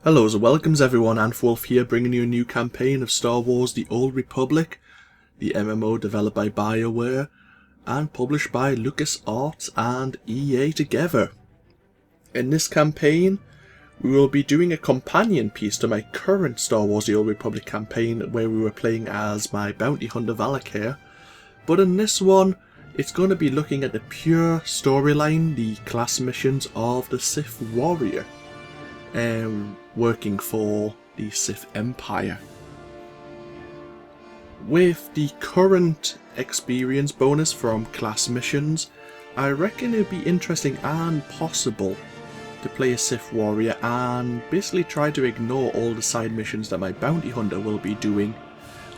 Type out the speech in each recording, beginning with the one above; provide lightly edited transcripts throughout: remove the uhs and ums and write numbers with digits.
Hello, so welcomes everyone, AnthWolf here, bringing you a new campaign of Star Wars The Old Republic, the MMO developed by Bioware and published by LucasArts and EA together. In this campaign, we will be doing a companion piece to my current Star Wars The Old Republic campaign where we were playing as my bounty hunter Valakir, but in this one, it's going to be looking at the pure storyline, the class missions of the Sith Warrior. Working for the Sith Empire. With the current experience bonus from class missions, I reckon it would be interesting and possible to play a Sith Warrior and basically try to ignore all the side missions that my bounty hunter will be doing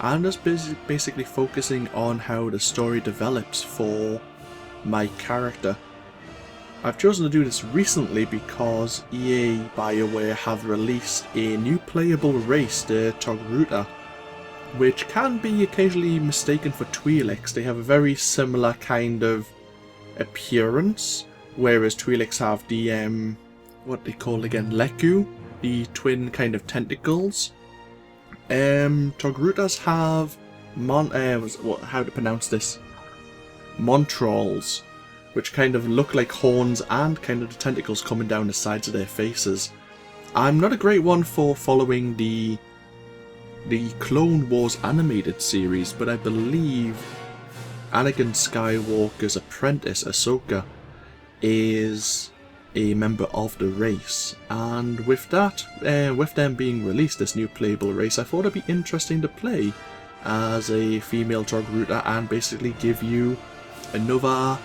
and just basically focusing on how the story develops for my character. I've chosen to do this recently because EA Bioware have released a new playable race, the Togruta, which can be occasionally mistaken for Twi'leks. They have a very similar kind of appearance, whereas Twi'leks have the, what they call again, Leku, the twin kind of tentacles. Togrutas have, how to pronounce this? Montrals, which kind of look like horns and kind of the tentacles coming down the sides of their faces. I'm not a great one for following the Clone Wars animated series, but I believe Anakin Skywalker's apprentice, Ahsoka, is a member of the race. And with that, with them being released, this new playable race, I thought it'd be interesting to play as a female Togruta and basically give you another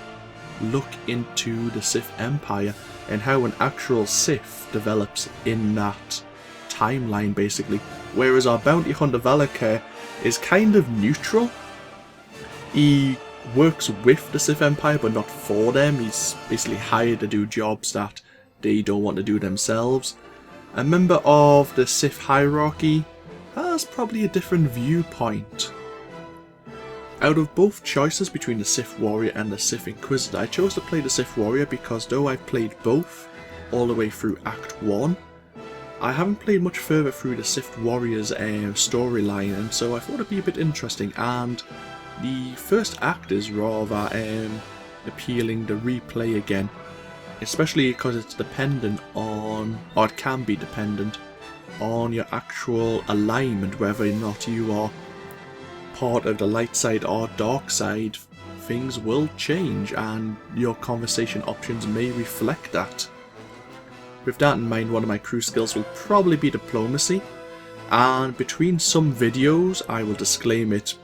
look into the Sith Empire and how an actual Sith develops in that timeline basically, whereas our bounty hunter Valakir is kind of neutral. He works with the Sith Empire but not for them. He's basically hired to do jobs that they don't want to do themselves. A member of the Sith hierarchy has probably a different viewpoint. Out of both choices between the Sith Warrior and the Sith Inquisitor, I chose to play the Sith Warrior because though I've played both all the way through Act 1, I haven't played much further through the Sith Warrior's storyline, and so I thought it'd be a bit interesting, and the first act is rather appealing to replay again, especially because it's dependent on, or it can be dependent on your actual alignment, whether or not you are part of the light side or dark side. Things will change and your conversation options may reflect that. With that in mind, one of my crew skills will probably be diplomacy, and between some videos, I will disclaim it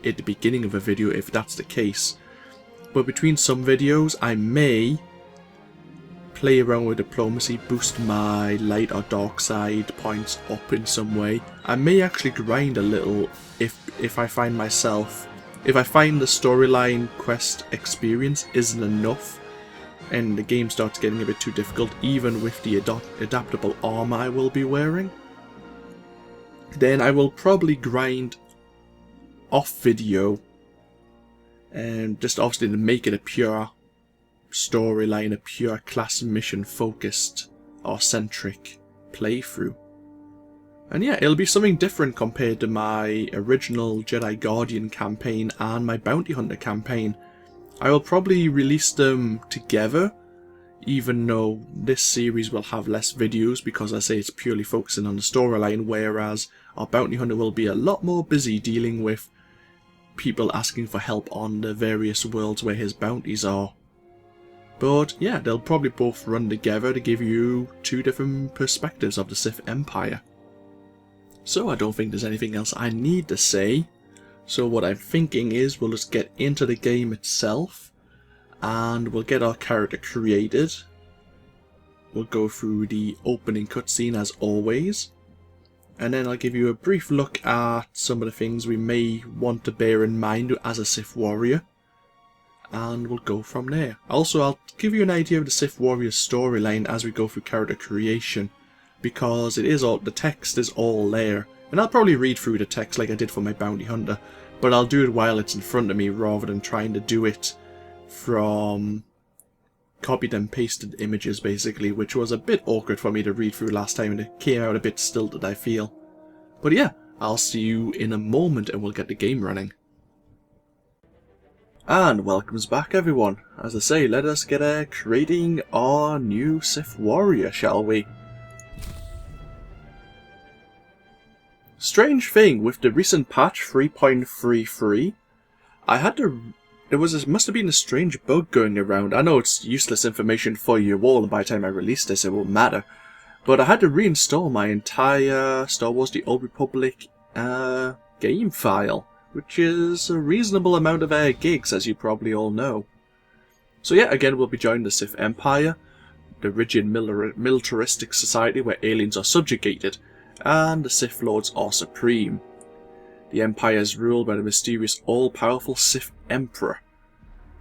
at the beginning of a video if that's the case, but between some videos I may play around with diplomacy, boost my light or dark side points up in some way. I may actually grind a little if I find the storyline quest experience isn't enough and the game starts getting a bit too difficult, even with the adaptable armor I will be wearing. Then I will probably grind off video, and just obviously to make it a pure storyline, a pure class mission focused or centric playthrough. And yeah, it'll be something different compared to my original Jedi Guardian campaign and my Bounty Hunter campaign. I will probably release them together, even though this series will have less videos because I say it's purely focusing on the storyline, whereas our Bounty Hunter will be a lot more busy dealing with people asking for help on the various worlds where his bounties are. But yeah, they'll probably both run together to give you two different perspectives of the Sith Empire. So I don't think there's anything else I need to say. So what I'm thinking is we'll just get into the game itself and we'll get our character created. We'll go through the opening cutscene as always. And then I'll give you a brief look at some of the things we may want to bear in mind as a Sith Warrior. And we'll go from there. Also, I'll give you an idea of the Sith Warrior's storyline as we go through character creation, because it is all, the text is all there, and I'll probably read through the text like I did for my Bounty Hunter, but I'll do it while it's in front of me rather than trying to do it from copied and pasted images basically, which was a bit awkward for me to read through last time and it came out a bit stilted, I feel. But yeah, I'll see you in a moment and we'll get the game running. And welcomes back everyone. As I say, let us get creating our new Sith Warrior, shall we? Strange thing, with the recent patch 3.33, I had to... must have been a strange bug going around. I know it's useless information for you all, and by the time I release this it won't matter. But I had to reinstall my entire Star Wars The Old Republic game file, which is a reasonable amount of gigs, as you probably all know. So yeah, again we'll be joining the Sith Empire, the rigid militaristic society where aliens are subjugated, and the Sith Lords are supreme. The Empire is ruled by the mysterious all-powerful Sith Emperor.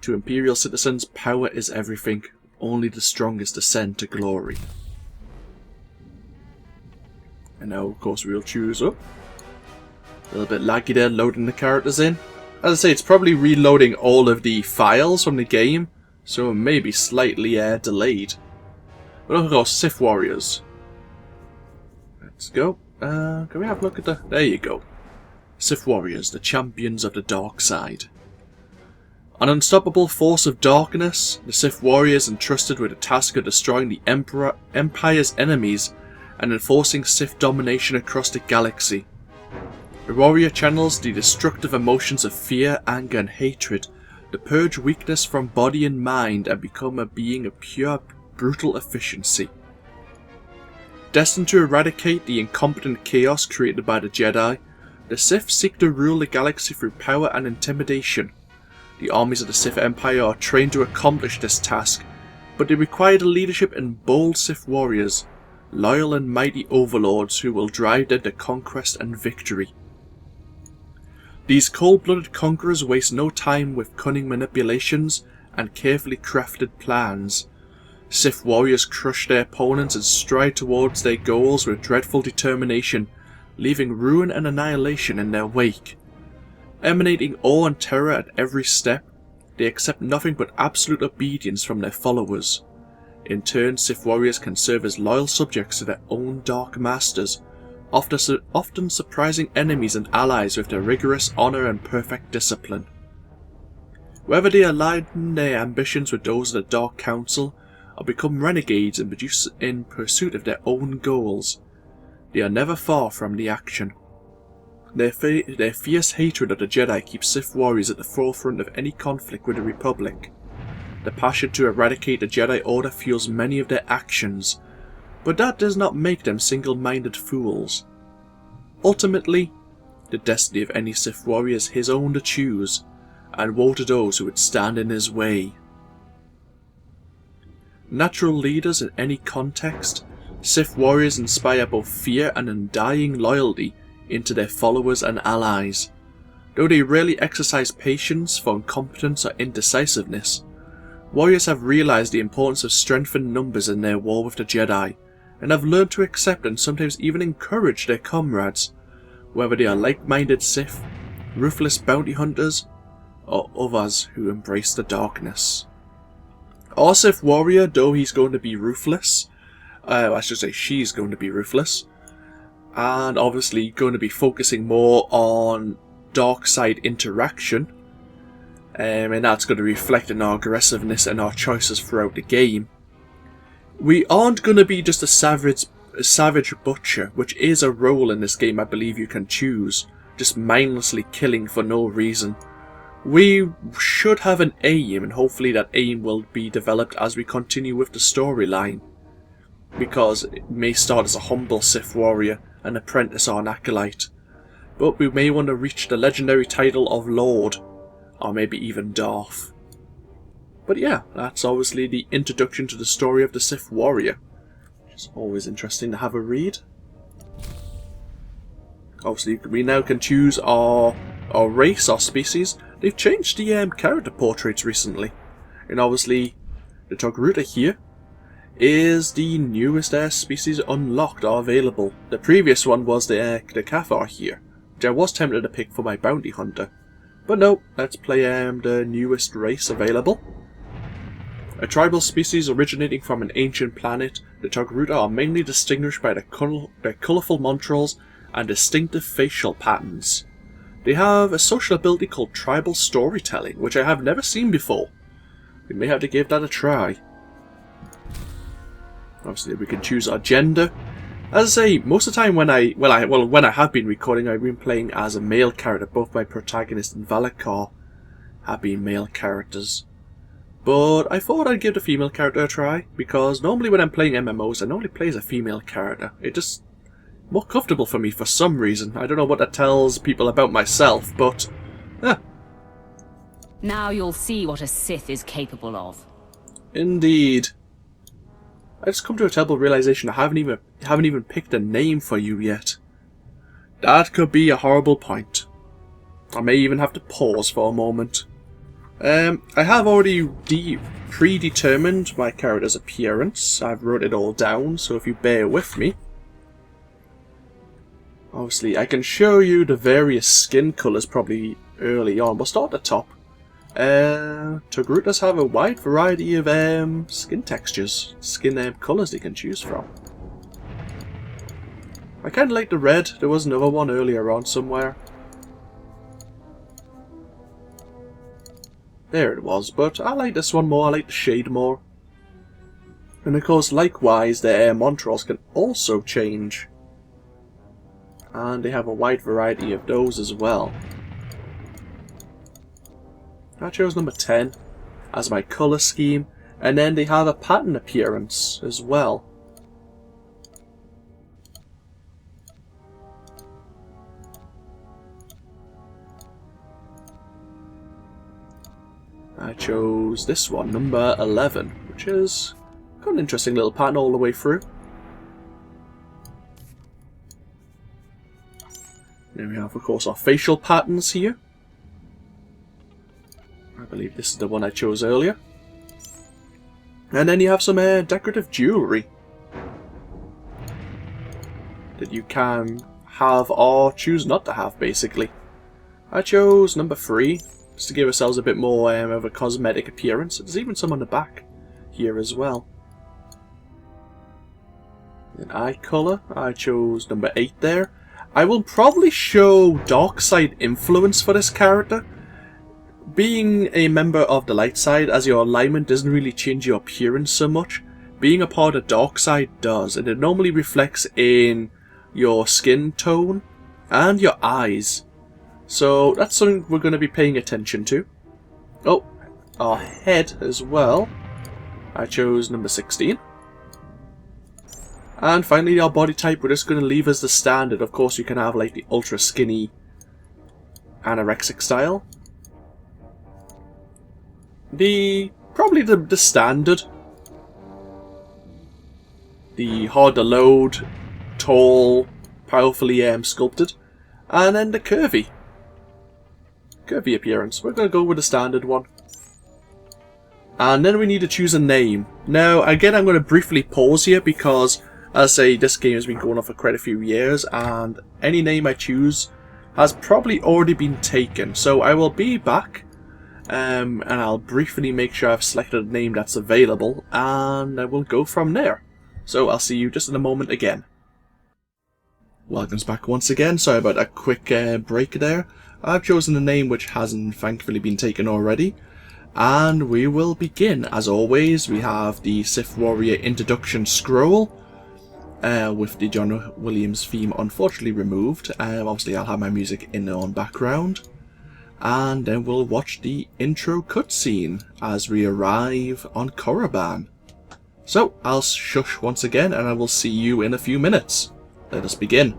To Imperial citizens, power is everything, only the strongest ascend to glory. And now of course we'll choose up. A little bit laggy there, loading the characters in. As I say, it's probably reloading all of the files from the game, so it may be slightly delayed. But of course, Sith Warriors. Let's go. Can we have a look at the... There you go. Sith Warriors, the champions of the dark side. An unstoppable force of darkness, the Sith Warriors entrusted with the task of destroying the Empire's enemies and enforcing Sith domination across the galaxy. The warrior channels the destructive emotions of fear, anger and hatred to purge weakness from body and mind and become a being of pure, brutal efficiency. Destined to eradicate the incompetent chaos created by the Jedi, the Sith seek to rule the galaxy through power and intimidation. The armies of the Sith Empire are trained to accomplish this task, but they require the leadership in bold Sith warriors, loyal and mighty overlords who will drive them to conquest and victory. These cold-blooded conquerors waste no time with cunning manipulations and carefully crafted plans. Sith warriors crush their opponents and stride towards their goals with dreadful determination, leaving ruin and annihilation in their wake. Emanating awe and terror at every step, they accept nothing but absolute obedience from their followers. In turn, Sith warriors can serve as loyal subjects to their own dark masters, often surprising enemies and allies with their rigorous honour and perfect discipline. Whether they align their ambitions with those of the Dark Council, or become renegades in pursuit of their own goals, they are never far from the action. Their fierce hatred of the Jedi keeps Sith warriors at the forefront of any conflict with the Republic. The passion to eradicate the Jedi Order fuels many of their actions, but that does not make them single-minded fools. Ultimately, the destiny of any Sith warrior is his own to choose, and woe to those who would stand in his way. Natural leaders in any context, Sith warriors inspire both fear and undying loyalty into their followers and allies. Though they rarely exercise patience for incompetence or indecisiveness, warriors have realised the importance of strength in numbers in their war with the Jedi, and have learned to accept and sometimes even encourage their comrades, whether they are like-minded Sith, ruthless bounty hunters, or others who embrace the darkness. Our Sith warrior, though he's going to be ruthless, I should say she's going to be ruthless, and obviously going to be focusing more on dark side interaction, and that's going to reflect in our aggressiveness and our choices throughout the game. We aren't going to be just a savage butcher, which is a role in this game I believe you can choose, just mindlessly killing for no reason. We should have an aim, and hopefully that aim will be developed as we continue with the storyline, because it may start as a humble Sith warrior, an apprentice or an acolyte, but we may want to reach the legendary title of Lord, or maybe even Darth. But yeah, that's obviously the introduction to the story of the Sith Warrior, which is always interesting to have a read. Obviously, we now can choose our race, our species. They've changed the character portraits recently, and obviously the Togruta here is the newest species unlocked or available. The previous one was the Cathar here, which I was tempted to pick for my bounty hunter, but no, let's play the newest race available. A tribal species originating from an ancient planet, the Togruta are mainly distinguished by their colourful montrals and distinctive facial patterns. They have a social ability called tribal storytelling, which I have never seen before. We may have to give that a try. Obviously, we can choose our gender. As I say, most of the time when when I have been recording, I've been playing as a male character. Both my Protagonist and Valakar have been male characters. But I thought I'd give the female character a try, because normally when I'm playing MMOs, I normally play as a female character. It's just more comfortable for me for some reason. I don't know what that tells people about myself, but... Now you'll see what a Sith is capable of. Indeed. I just come to a terrible realization I haven't even picked a name for you yet. That could be a horrible point. I may even have to pause for a moment. I have already predetermined my character's appearance. I've wrote it all down, so if you bear with me. Obviously, I can show you the various skin colours probably early on. We'll start at the top. Togrutas have a wide variety of skin textures, skin colours they can choose from. I kind of like the red. There was another one earlier on somewhere. There it was, but I like this one more. I like the shade more. And of course, likewise, their montrals can also change. And they have a wide variety of those as well. I chose number 10 as my colour scheme, and then they have a pattern appearance as well. I chose this one, number 11, which is got an interesting little pattern all the way through. Then we have, of course, our facial patterns here. I believe this is the one I chose earlier. And then you have some decorative jewellery that you can have or choose not to have, basically. I chose number 3, just to give ourselves a bit more of a cosmetic appearance. There's even some on the back here as well. In eye colour, I chose number 8 there. I will probably show dark side influence for this character. Being a member of the light side, as your alignment doesn't really change your appearance so much, being a part of dark side does, and it normally reflects in your skin tone and your eyes. So that's something we're going to be paying attention to. Oh, our head as well. I chose number 16. And finally, our body type, we're just going to leave as the standard. Of course, you can have like the ultra skinny anorexic style. Probably the standard. The hard to load, tall, powerfully sculpted. And then the curvy appearance. We're going to go with the standard one. And then we need to choose a name. Now, again, I'm going to briefly pause here because, as I say, this game has been going on for quite a few years, and any name I choose has probably already been taken. So I will be back, and I'll briefly make sure I've selected a name that's available, and I will go from there. So I'll see you just in a moment again. Welcome back once again. Sorry about a quick break there. I've chosen a name which hasn't thankfully been taken already. And we will begin. As always, we have the Sith Warrior introduction scroll with the John Williams theme unfortunately removed. Obviously, I'll have my music in the background. And then we'll watch the intro cutscene as we arrive on Korriban. So, I'll shush once again and I will see you in a few minutes. Let us begin.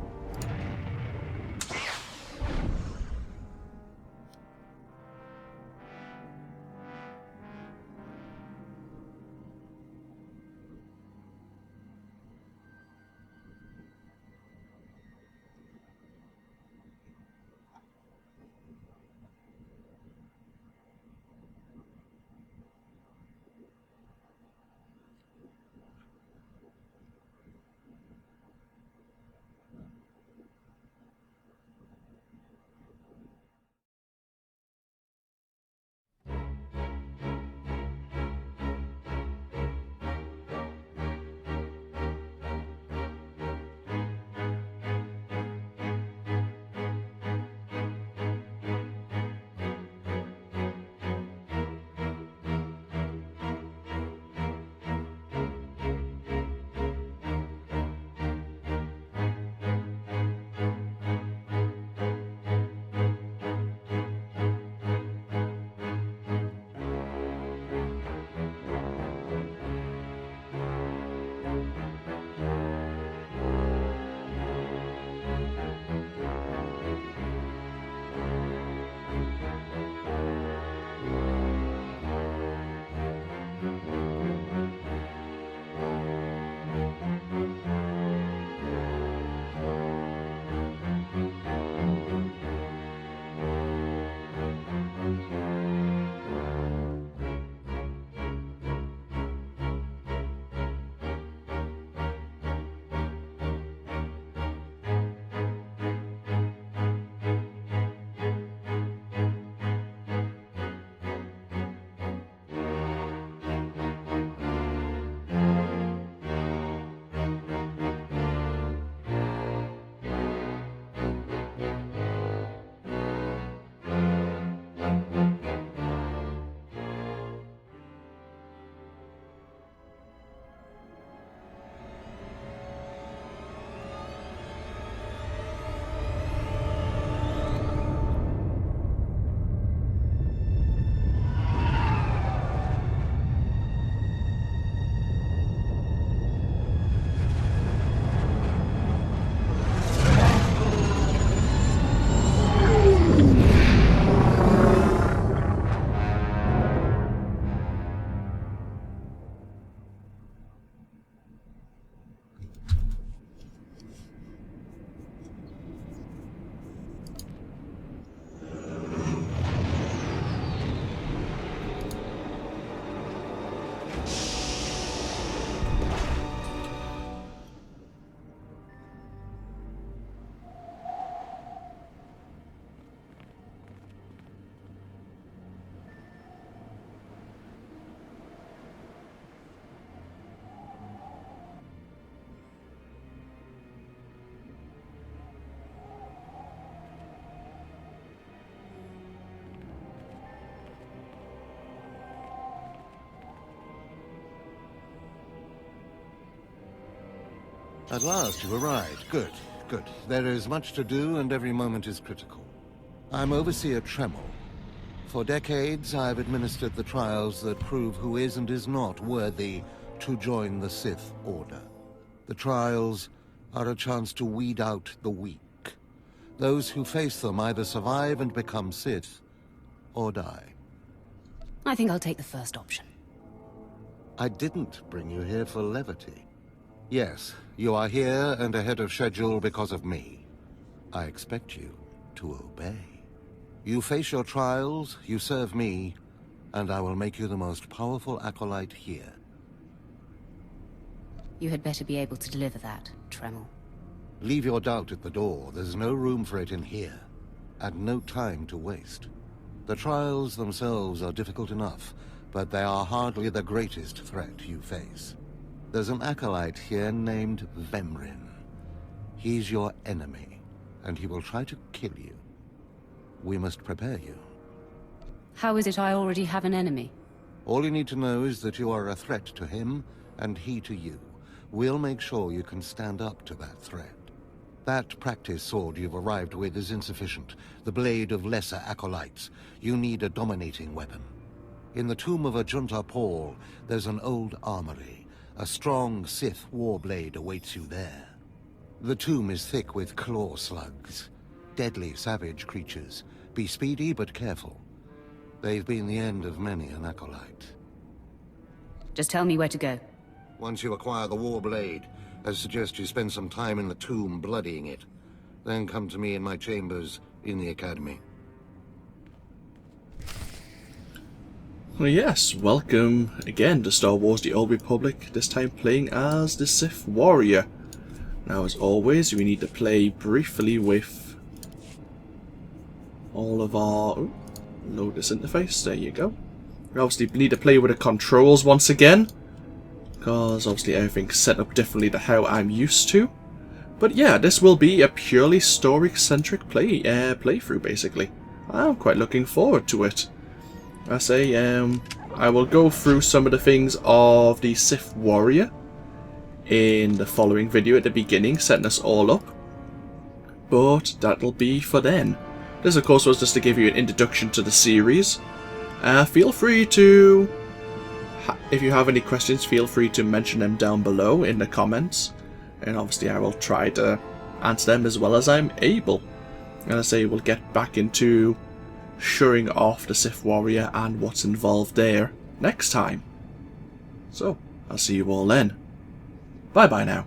At last you've arrived. Good, good. There is much to do and every moment is critical. I'm Overseer Tremel. For decades, I've administered the trials that prove who is and is not worthy to join the Sith Order. The trials are a chance to weed out the weak. Those who face them either survive and become Sith, or die. I think I'll take the first option. I didn't bring you here for levity. Yes, you are here and ahead of schedule because of me. I expect you to obey. You face your trials, you serve me, and I will make you the most powerful acolyte here. You had better be able to deliver that, Tremel. Leave your doubt at the door. There's no room for it in here. And no time to waste. The trials themselves are difficult enough, but they are hardly the greatest threat you face. There's an acolyte here named Vemrin. He's your enemy, and he will try to kill you. We must prepare you. How is it I already have an enemy? All you need to know is that you are a threat to him, and he to you. We'll make sure you can stand up to that threat. That practice sword you've arrived with is insufficient. The blade of lesser acolytes. You need a dominating weapon. In the tomb of Ajunta Paul, there's an old armory. A strong Sith warblade awaits you there. The tomb is thick with claw slugs. Deadly, savage creatures. Be speedy, but careful. They've been the end of many an acolyte. Just tell me where to go. Once you acquire the warblade, I suggest you spend some time in the tomb bloodying it. Then come to me in my chambers in the academy. Well, yes, welcome again to Star Wars The Old Republic, this time playing as the Sith Warrior. Now, as always, we need to play briefly with all of our... Oh, load this interface, there you go. We obviously need to play with the controls once again, because obviously everything's set up differently to how I'm used to. But yeah, this will be a purely story-centric playthrough, basically. I'm quite looking forward to it. I say, I will go through some of the things of the Sith Warrior in the following video at the beginning, setting us all up. But that'll be for then. This, of course, was just to give you an introduction to the series. Feel free to... If you have any questions, feel free to mention them down below in the comments. And obviously I will try to answer them as well as I'm able. And I say we'll get back into showing off the Sith Warrior and what's involved there next time. So, I'll see you all then. Bye bye now.